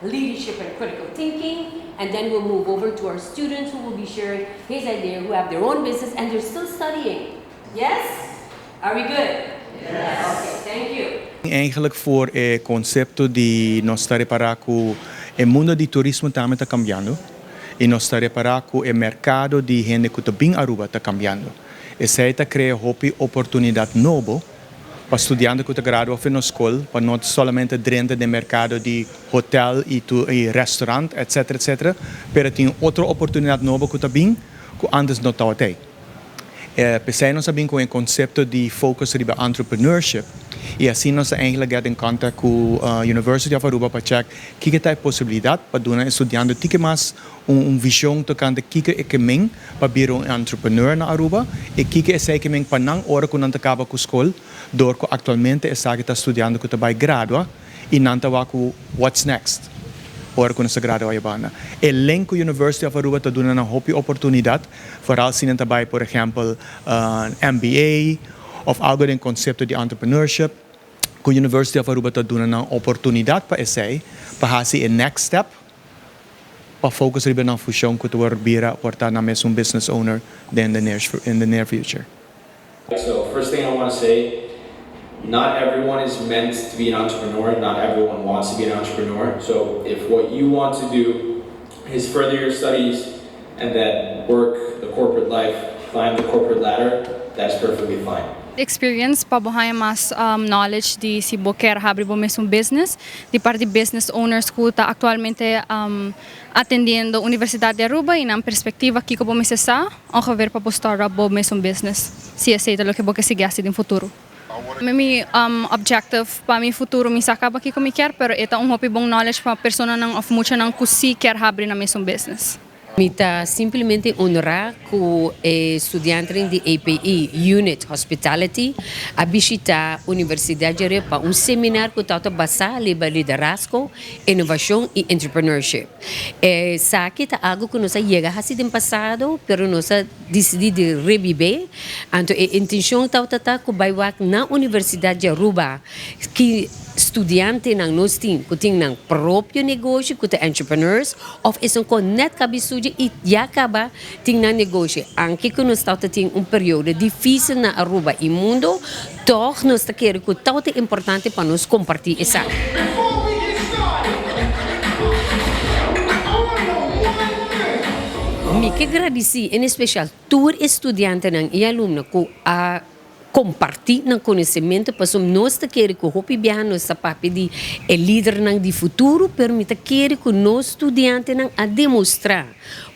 leadership and critical thinking, and then we'll move over to our students who will be sharing his idea, who have their own business and they're still studying. Yes? Are we good? Yes. Okay, thank you. Eigenlijk voor el concepto de nós estar para que o mundo de turismo também está cambiando e nós estar para que o mercado de gente que está bem Aruba está cambiando. E se está criando uma oportunidade nova para estudantes que estão graduados na escola, para não somente dentro do mercado de hotel e restaurante, etc, etc, mas tem outra oportunidade nova que está bem que antes não estava até. Pensei nós sabemos com o conceito de focus sobre entrepreneurship e assim nós eigenlijk get em contato com a University of Aruba para check que tem possibilidade para dar estudante que mais visão tocante que é caminho para vir entrepreneur na Aruba e que é esse caminho para não hora que não acaba com a escola, dor que atualmente é que está estudando que vai graduar e não está com what's next. Ora quando se gradua a banda. E lenco University of Aruba está dando uma oportunidade, vooral se também, por exemplo, MBA of algo em conceito de entrepreneurship. Que University of Aruba está dando uma oportunidade para esse, para fazer o next step, para focar sobre na fusão que tu vai vir portar na mesma business owner in the near future. So first thing I want to say, not everyone is meant to be an entrepreneur, not everyone wants to be an entrepreneur. So if what you want to do is further your studies and then work the corporate life, climb the corporate ladder, that's perfectly fine. Experience pabuhay mas knowledge di si Boker habri bo mesmo business di parte business owners ko ta actualmente atendiendo Universidade de Aruba e na perspectiva kiko bo mesesa ongeveer pa po startup bo mesmo business si aceita lo que bo que siga assim no futuro. May objective pa mi futuro mi saka ba kiko mi quer pero ita hopi bong knowledge pa persona nang of mucha nang kusi quer habri na mesmo business. Mita simplesmente honrar com estudante de EPI Unit Hospitality a visitar a Universidade de para seminário que está basado em liderazgo, inovação e entrepreneurship. Sabe que é algo que nós chega assim no passado, pero nós decidimos reviver. Então a intenção está que vai na Universidade de Aruba que estudante nang nós tem que tem nang próprio negócio que tem entrepreneurs of isang ko net kabisude e acaba tem nang negócio anche que nós tem período difícil na Aruba e mundo toch nós quer que é importante para nós compartilhar essa. Me que agradecer em especial tour estudante nang e aluno que a compartilhar o conhecimento para nós querer que o hopi biar nós papi de líder nang de futuro permita querer que nós estudante nang a demonstrar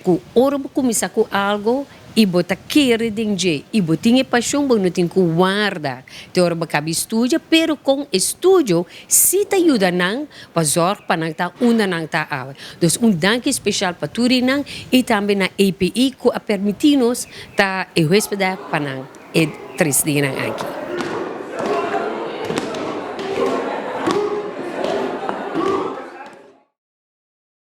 que ora começar com algo e botar querer dentro e botar paixão bom não tem que guardar te ora cabe estudo pero com estudo se te ajuda nang para zorg para nang ta una nang ta awa então danke especial para tudo nang e também na EPI que a permitir nos ta hospedar para nang e 3 dias aqui.